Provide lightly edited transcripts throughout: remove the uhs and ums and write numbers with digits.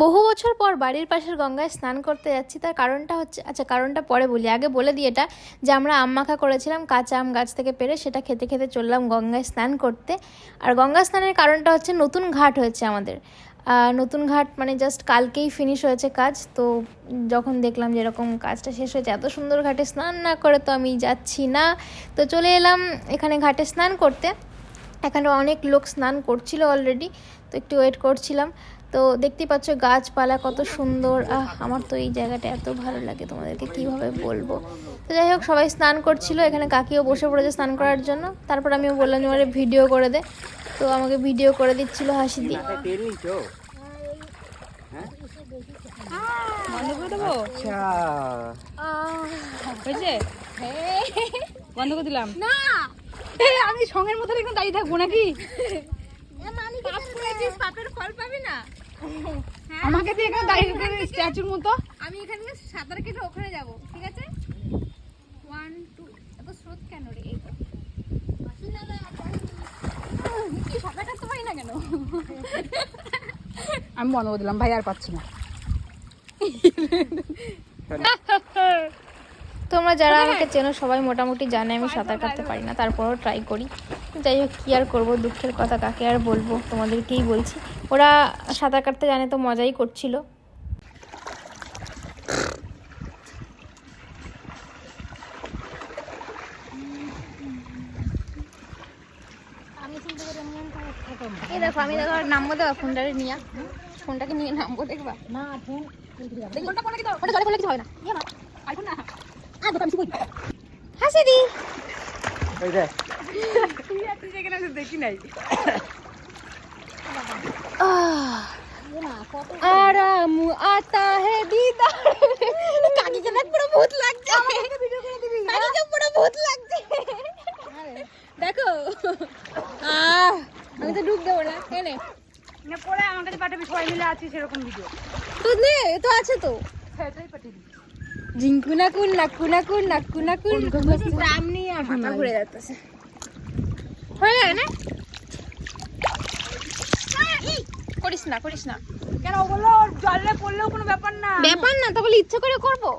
বহু বছর পর বাড়ির পাশের গঙ্গায় স্নান করতে যাচ্ছি। তার কারণটা হচ্ছে, আচ্ছা কারণটা পরে বলি, আগে বলে দিই এটা যে আমরা আম মাখা করেছিলাম কাঁচা আম গাছ থেকে পেড়ে, সেটা খেতে খেতে চললাম গঙ্গায় স্নান করতে। আর গঙ্গা স্নানের কারণটা হচ্ছে নতুন ঘাট হয়েছে আমাদের। নতুন ঘাট মানে জাস্ট কালকেই ফিনিশ হয়েছে কাজ। তো যখন দেখলাম যে এরকম কাজটা শেষ হয়েছে, এত সুন্দর ঘাটে স্নান না করে তো আমি যাচ্ছি না। তো চলে এলাম এখানে ঘাটে স্নান করতে। এখানে অনেক লোক স্নান করছিল অলরেডি, তো একটু ওয়েট করছিলাম। তো দেখতেই পাচ্ছ গাছপালা কত সুন্দর। আমার তো এই জায়গাটা এত ভালো লাগে, তোমাদেরকে কিভাবে বলবো। তো যাই হোক, সবাই স্নান করছিল, এখানে কাকিও বসে পড়েছে স্নান করার জন্য। তারপর আমিও বললাম যে আমার ভিডিও করে দে, তো আমাকে ভিডিও করে দিচ্ছিল হাসি দিয়ে। বন্ধ করে দিলাম না, আমি সঙ্গের মতো এখানে দাঁড়িয়ে থাকবো নাকি? পাপের ফল পাবি না। আমাকে দিয়ে এখানে দাঁড়িয়ে স্ট্যাচুর মতো। আমি এখানে সাঁতার কেটে ওখানে যাবো, ঠিক আছে? 1 2 এত স্রোত কেন রে? এই কি সাঁতার কাটতে পারি না কেন? আমি বন্ধ করে দিলাম ভাই, আর পাচ্ছি না। তোমরা যারা আমাকে চেনো সবাই মোটামুটি জানে আমি সাঁতার কাটতে পারি না, তারপরও ট্রাই করি। যাই হোক, কী আর করবো, দুঃখের কথা কাকে আর বলবো, তোমাদেরকেই বলছি। ওরা সাঁতার কাটতে জানে তো মজাই করছিল। এই দেখো, আমি দেখো নামবো, দেখো ফোনটাকে নিয়ে, ফোনটাকে নিয়ে নামবো, দেখবা না ফোন হাসি দি দেখি নাই। आराम आता है दीदार। काकी के देख পুরো ভূত লাগছে, আমাকে ভিডিও করে দিবি, কাকি পুরো ভূত লাগছে দেখো। আমি তো ডুব দেবো না, এনে না পরে আমার কাছে পাঠাবি, সবাই মিলে আছি সেরকম ভিডিও। তো নে, তো আছে তো। সেটাই পাঠিয়ে দিবি। জিঙ্কুনা কুন নাকুনা কুন নাকুনা কুন দাম নিয়ে মাথা ঘুরে যাচ্ছে। হয়ে গেল না? করিস না, করিস না। কেন ওগুলো জলে পড়লেও কোনো ব্যাপার না। ব্যাপার না, তা বলে ইচ্ছে করে করবো?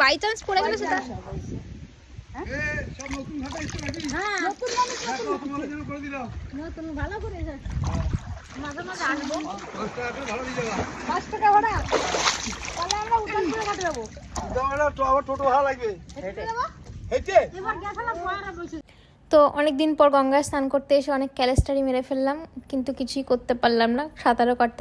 বাই চান্স পড়ে গেলে সেটা। নতুন ভালো করে মাঝে মাঝে আসবো। 5 টাকা ভাড়া, তাহলে আমরা উঠান করে কাটে যাবো। আবার টোটো ভাড়া লাগবে। এবার গেছিলাম পয়রা বসে। তো অনেক দিন পর গঙ্গায় স্নান করতে এসে অনেক ক্যালেস্টারি মেরে ফেললাম, কিন্তু কিছুই করতে পারলাম না, সাঁতারও কাটতে